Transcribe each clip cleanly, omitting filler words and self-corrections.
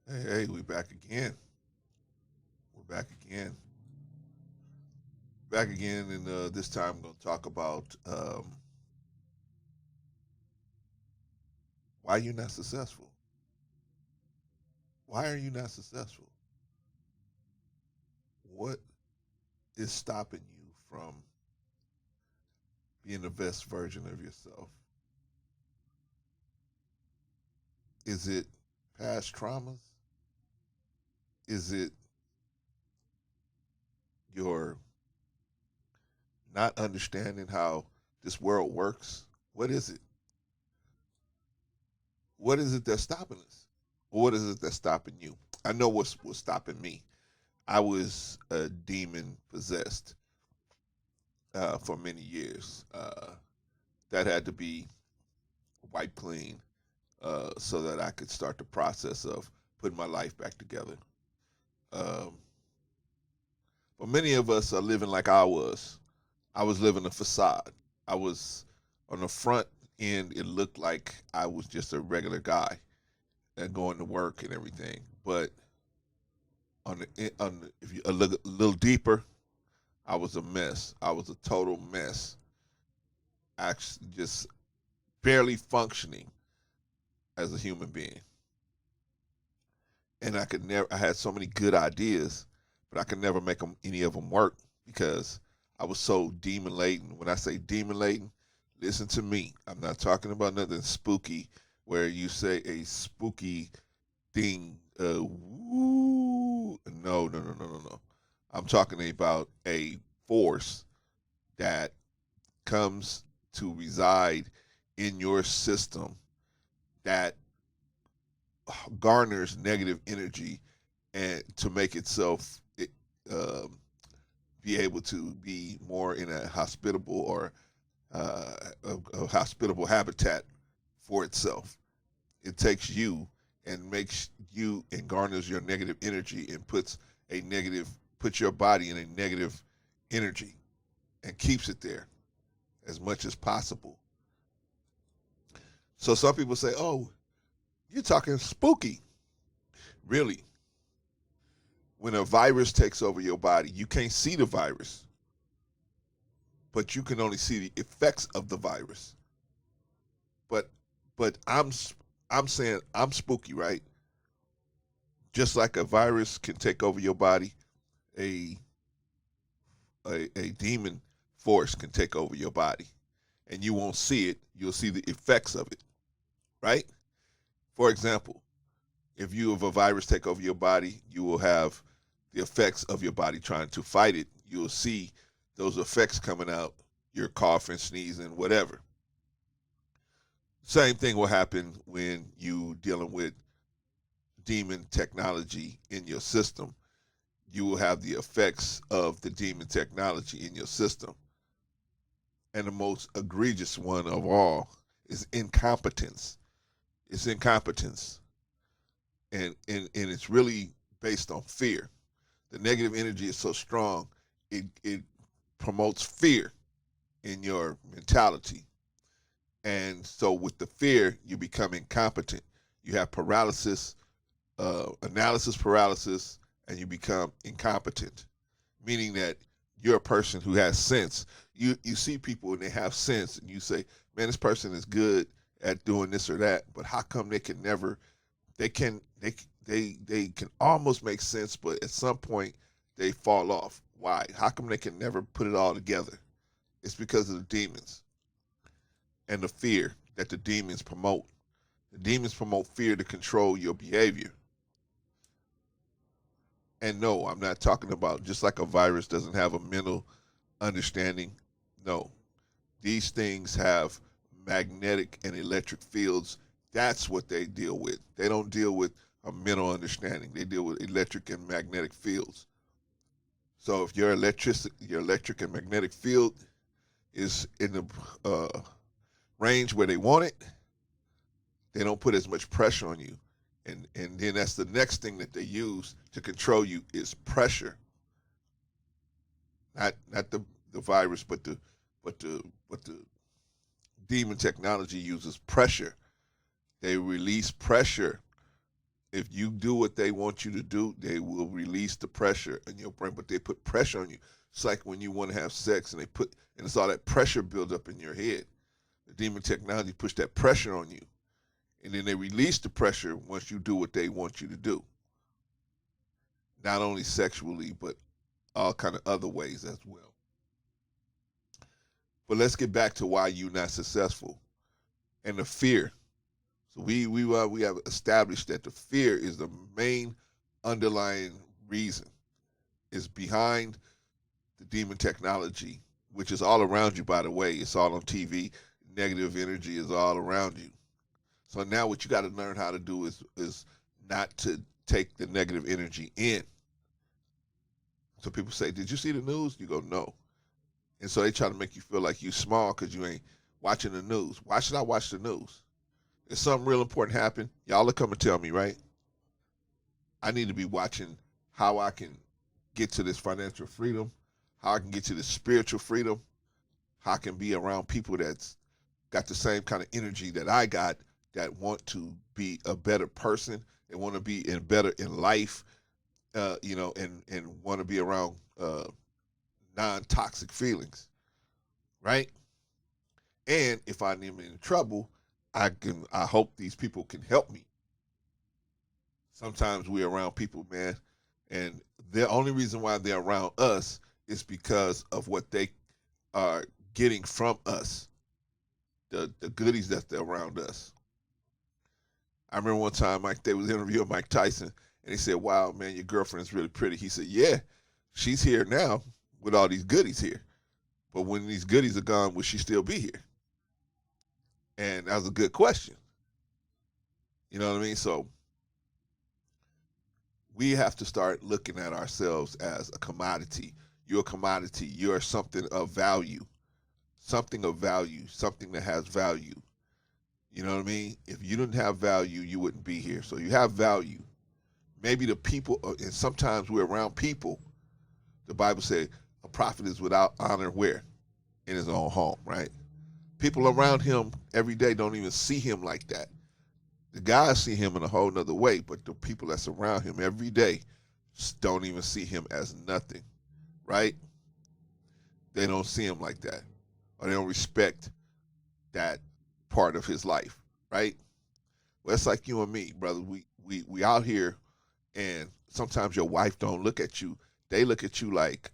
Hey, we back again. We're back again. Back again, and this time I'm going to talk about why you're not successful. Why are you not successful? What is stopping you from being the best version of yourself? Is it past traumas? Is it your not understanding how this world works? What is it? What is it that's stopping us? What is it that's stopping you? I know what's stopping me. I was a demon possessed for many years. That had to be wiped clean so that I could start the process of putting my life back together. Um, but many of us are living like I was. I was living a facade. I was on the front end. It looked like I was just a regular guy and going to work and everything. But if you look a little deeper, I was a mess. I was a total mess. Actually, just barely functioning as a human being. And I could never. I had so many good ideas, but I could never make any of them work because I was so demon laden. When I say demon laden, listen to me. I'm not talking about nothing spooky, where you say a spooky thing. Woo. No, no, no, no, no, no. I'm talking about a force that comes to reside in your system that garners negative energy and to make itself um, be able to be more in a hospitable or a hospitable habitat for itself. It takes you and makes you and garners your negative energy and puts your body in a negative energy and keeps it there as much as possible. So some people say, "Oh, you're talking spooky." Really, when a virus takes over your body, you can't see the virus, but you can only see the effects of the virus. But but I'm saying I'm spooky, right? Just like a virus can take over your body, a a demon force can take over your body, and you won't see it. You'll see the effects of it, right? For example, if you have a virus take over your body, you will have the effects of your body trying to fight it. You'll see those effects coming out. You're coughing, sneezing, whatever. Same thing will happen when you dealing with demon technology in your system. You will have the effects of the demon technology in your system. And the most egregious one of all is incompetence. It's incompetence. And it's really based on fear. The negative energy is so strong, it promotes fear in your mentality. And so with the fear, you become incompetent. You have paralysis, analysis paralysis, and you become incompetent, meaning that you're a person who has sense. You see people and they have sense, and you say, "Man, this person is good at doing this or that," but how come they can never? They can almost make sense, but at some point they fall off. Why? How come they can never put it all together? It's because of the demons and the fear that the demons promote. The demons promote fear to control your behavior. And no, I'm not talking about just like a virus doesn't have a mental understanding. No, these things have magnetic and electric fields. That's what they deal with. They don't deal with a mental understanding. They deal with electric and magnetic fields. So if your electric and magnetic field is in the range where they want it, they don't put as much pressure on you. And then that's the next thing that they use to control you is pressure. Not the virus, but the but the demon technology uses pressure. They release pressure If you do what they want you to do, they will release the pressure in your brain, but they put pressure on you. It's like when you want to have sex and it's all that pressure build up in your head. The demon technology push that pressure on you. And then they release the pressure once you do what they want you to do. Not only sexually, but all kind of other ways as well. But let's get back to why you're not successful and the fear. So we have established that the fear is the main underlying reason. Is behind the demon technology, which is all around you, by the way. It's all on TV. Negative energy is all around you. So now what you got to learn how to do is not to take the negative energy in. So people say, did you see the news? You go, no. And so they try to make you feel like you small because you ain't watching the news. Why should I watch the news? If something real important happen, y'all will come and tell me, right? I need to be watching how I can get to this financial freedom, how I can get to this spiritual freedom, how I can be around people that's got the same kind of energy that I got, that want to be a better person and want to be better in life, and want to be around non-toxic feelings, right? And if I'm in trouble, I hope these people can help me. Sometimes we're around people, man, and the only reason why they're around us is because of what they are getting from us, the goodies that they're around us. I remember one time they was interviewing Mike Tyson, and he said, "Wow, man, your girlfriend's really pretty." He said, "Yeah, she's here now with all these goodies here, but when these goodies are gone, will she still be here?" And that was a good question. You know what I mean? So we have to start looking at ourselves as a commodity. You're a commodity. You're something of value, something of value, something that has value. You know what I mean? If you didn't have value, you wouldn't be here. So you have value. Maybe the people, and sometimes we're around people. The Bible says a prophet is without honor where? In his own home, right? People around him every day don't even see him like that. The guys see him in a whole nother way, but the people that's around him every day don't even see him as nothing, right? They don't see him like that, or they don't respect that part of his life, right? Well, it's like you and me, brother. We out here, and sometimes your wife don't look at you. They look at you like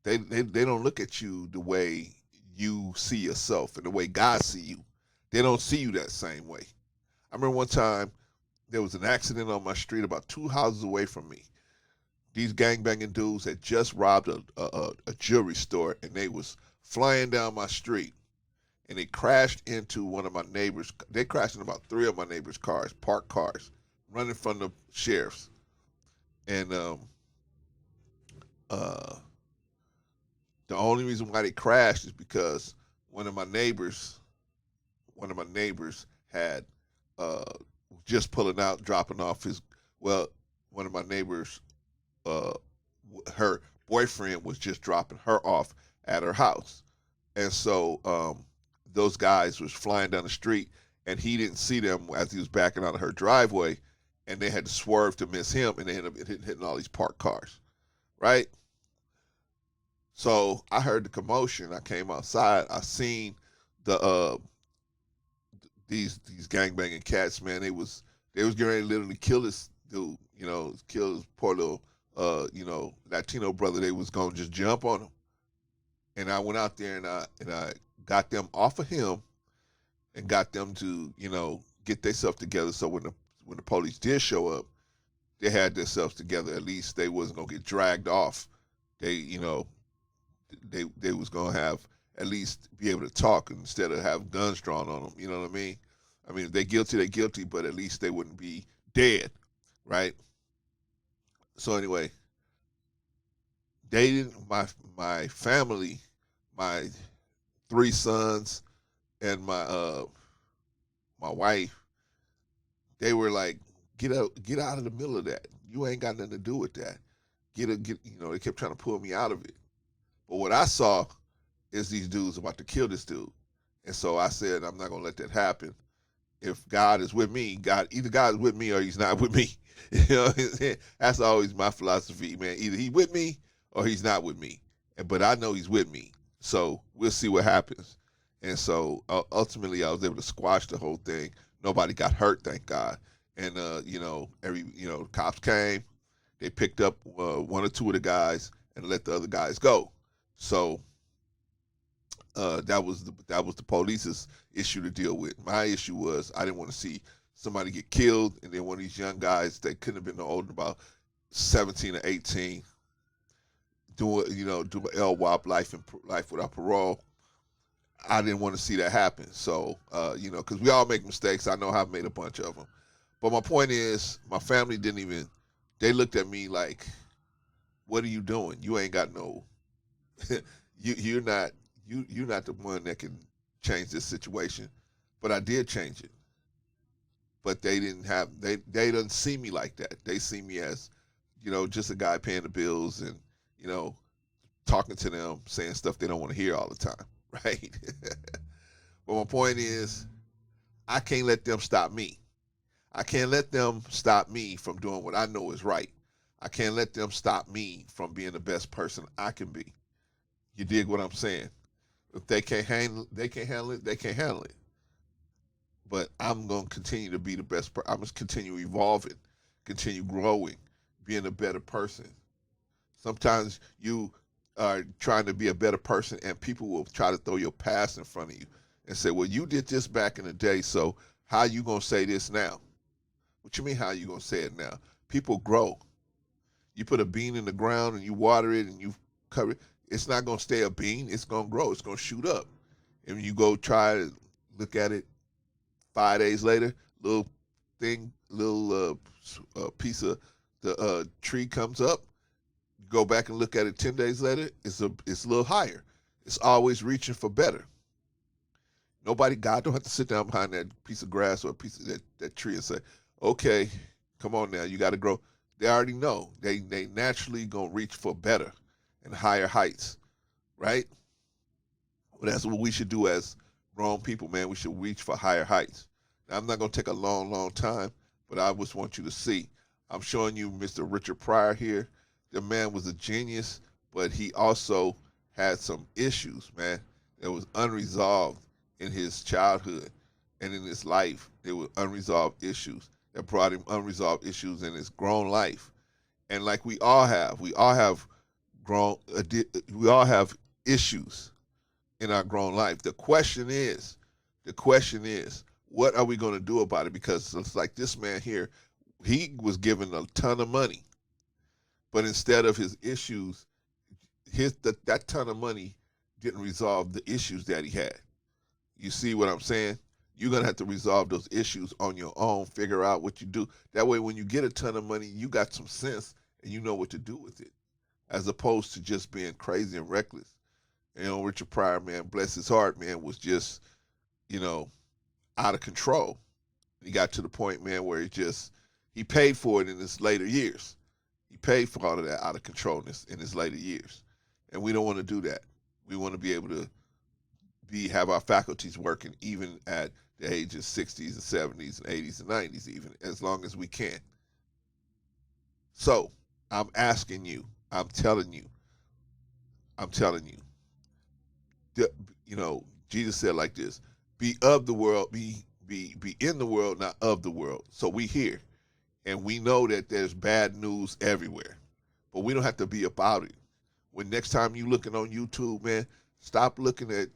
they don't look at you the way you see yourself and the way God see you. They don't see you that same way. I remember one time there was an accident on my street about 2 houses away from me. These gangbanging dudes had just robbed a jewelry store, and they was flying down my street, and they crashed into one of my neighbors. They crashed in about 3 of my neighbors' cars, parked cars, running from the sheriffs. And uh, the only reason why they crashed is because one of my neighbors, had uh, just pulling out, dropping off one of my neighbors, uh, her boyfriend was just dropping her off at her house, and so those guys was flying down the street, and he didn't see them as he was backing out of her driveway, and they had to swerve to miss him, and they ended up hitting all these parked cars, right? So I heard the commotion. I came outside. I seen the these gangbanging cats, man. They was getting ready to literally kill this dude, kill his poor little Latino brother. They was gonna just jump on him. And I went out there and I got them off of him and got them to, get themselves together, so when the police did show up, they had themselves together. At least they wasn't gonna get dragged off. They, they was gonna have at least be able to talk instead of have guns drawn on them. You know what I mean? I mean, if they're guilty, but at least they wouldn't be dead, right? So anyway, they didn't. My family, my 3 sons, and my wife, they were like, get out of the middle of that. You ain't got nothing to do with that. Get. They kept trying to pull me out of it. But what I saw is these dudes about to kill this dude. And so I said, I'm not going to let that happen. if God is with me, either God is with me or he's not with me. You know, that's always my philosophy, man. Either he's with me or he's not with me. But I know he's with me. So we'll see what happens. And so ultimately I was able to squash the whole thing. Nobody got hurt, thank God. And the cops came, they picked up one or two of the guys and let the other guys go. So that was the police's issue to deal with. My issue was I didn't want to see somebody get killed, and then one of these young guys that couldn't have been no older than about 17 or 18 do LWOP, life without parole. I didn't want to see that happen. So because we all make mistakes. I know I've made a bunch of them. But my point is, my family didn't even. They looked at me like, "What are you doing? You ain't got no. you're not the one that can change this situation." But I did change it. But they didn't see me like that. They see me as, just a guy paying the bills and, talking to them, saying stuff they don't want to hear all the time, right? But my point is, I can't let them stop me. I can't let them stop me from doing what I know is right. I can't let them stop me from being the best person I can be. You dig what I'm saying? If they can't handle it, they can't handle it. But I'm going to continue to be the best. I'm going to continue evolving, continue growing, being a better person. Sometimes you are trying to be a better person, and people will try to throw your past in front of you and say, well, you did this back in the day, so how you going to say this now? What you mean, how you going to say it now? People grow. You put a bean in the ground and you water it and you cover it. It's not going to stay a bean. It's going to grow. It's going to shoot up. And when you go try to look at it 5 days later, little piece of the tree comes up. You go back and look at it 10 days later, it's a little higher. It's always reaching for better. God don't have to sit down behind that piece of grass or a piece of that tree and say, okay, come on now, you got to grow. They already know. They naturally going to reach for better and higher heights, right? Well, that's what we should do as grown people, man. We should reach for higher heights. Now, I'm not going to take a long, long time, but I just want you to see. I'm showing you Mr. Richard Pryor here. The man was a genius, but he also had some issues, man, that was unresolved in his childhood and in his life. There were unresolved issues that brought him unresolved issues in his grown life. And like we all have issues in our grown life. The question is, what are we going to do about it? Because it's like this man here, he was given a ton of money, but instead of his issues, that ton of money didn't resolve the issues that he had. You see what I'm saying? You're going to have to resolve those issues on your own, figure out what you do. That way, when you get a ton of money, you got some sense and you know what to do with it, as opposed to just being crazy and reckless. Richard Pryor, man, bless his heart, man, was just, out of control. He got to the point, man, where he paid for it in his later years. He paid for all of that out of controlness in his later years. And we don't want to do that. We want to be able to have our faculties working even at the age of 60s and 70s and 80s and 90s, even as long as we can. So I'm asking you, I'm telling you, Jesus said like this: be of the world, be in the world, not of the world. So we here, and we know that there's bad news everywhere, but we don't have to be about it. When next time you looking on YouTube, man, stop looking at,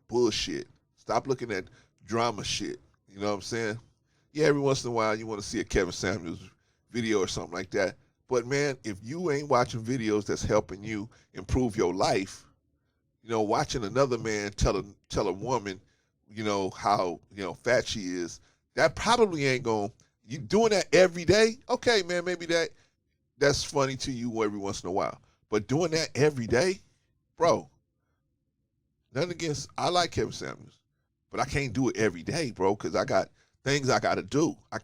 bullshit. Stop looking at drama shit. You know what I'm saying? Yeah, every once in a while you want to see a Kevin Samuels video or something like that. But man, if you ain't watching videos that's helping you improve your life, watching another man tell a woman, how, fat she is, that probably ain't going. You doing that every day? Okay, man, maybe that's funny to you every once in a while. But doing that every day, bro, nothing against, I like Kevin Samuels, but I can't do it every day, bro, because I got things I got to do. I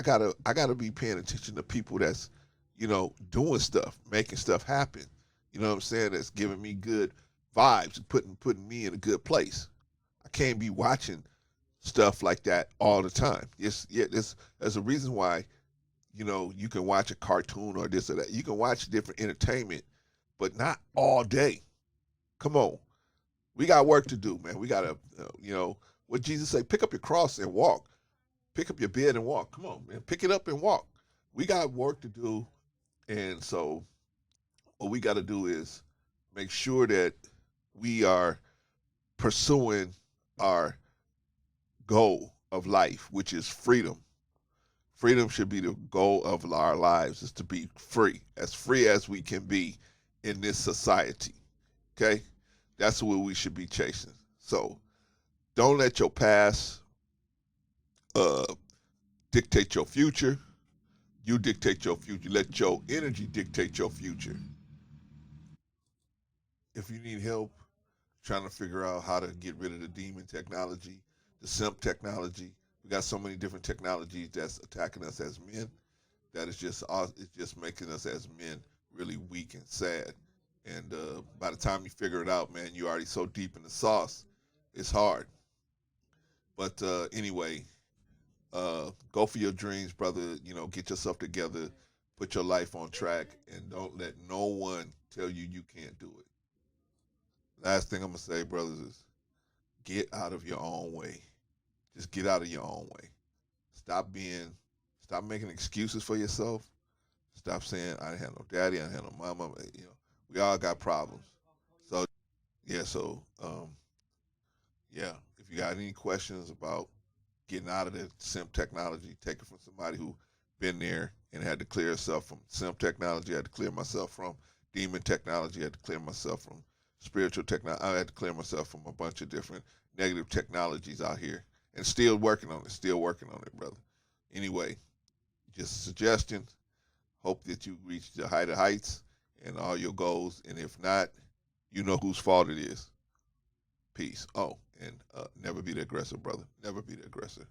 got to be paying attention to people that's, doing stuff, making stuff happen. You know what I'm saying? That's giving me good vibes, putting me in a good place. I can't be watching stuff like that all the time. There's a reason why, you can watch a cartoon or this or that. You can watch different entertainment, but not all day. Come on. We got work to do, man. We got to, what Jesus say, pick up your cross and walk. Pick up your bed and walk. Come on, man. Pick it up and walk. We got work to do. And so what we got to do is make sure that we are pursuing our goal of life, which is freedom. Freedom should be the goal of our lives, is to be free as we can be in this society. Okay? That's what we should be chasing. So don't let your past uh, dictate your future. You dictate your future. Let your energy dictate your future. If you need help trying to figure out how to get rid of the demon technology, the simp technology, we got so many different technologies that's attacking us as men that it's just making us as men really weak and sad. And by the time you figure it out, man, you're already so deep in the sauce. It's hard. But anyway, go for your dreams, brother. Get yourself together, put your life on track, and don't let no one tell you you can't do it. Last thing I'm gonna say, brothers, is get out of your own way. Just get out of your own way. Stop being, stop making excuses for yourself. Stop saying I didn't have no daddy, I didn't have no mama. We all got problems. So yeah, yeah. If you got any questions about getting out of the simp technology, take it from somebody who been there and had to clear herself from simp technology. I had to clear myself from demon technology. I had to clear myself from spiritual technology. I had to clear myself from a bunch of different negative technologies out here, and still working on it. Still working on it, brother. Anyway, just a suggestion. Hope that you reach the height of heights and all your goals. And if not, you know whose fault it is. Peace. Oh, and never be the aggressor, brother. Never be the aggressor.